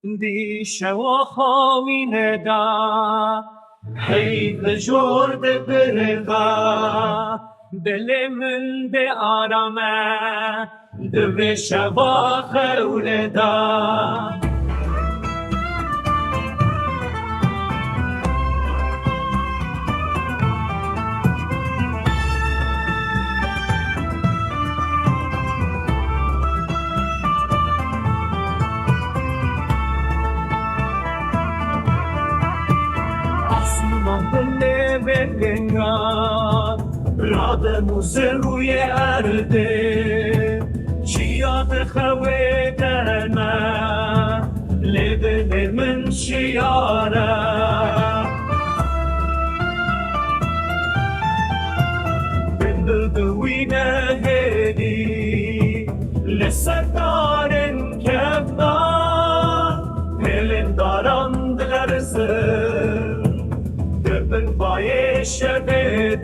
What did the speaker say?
دی شواخاوی دا حیف جرد برقا دل من به آرامه دو شواخ ولدا راد موزه روی ارده چیاد خواه درمه لبه من شیاره بندل دوینه هدی لسردارن کبنا هلن دارم دلرزه دبن بای شبه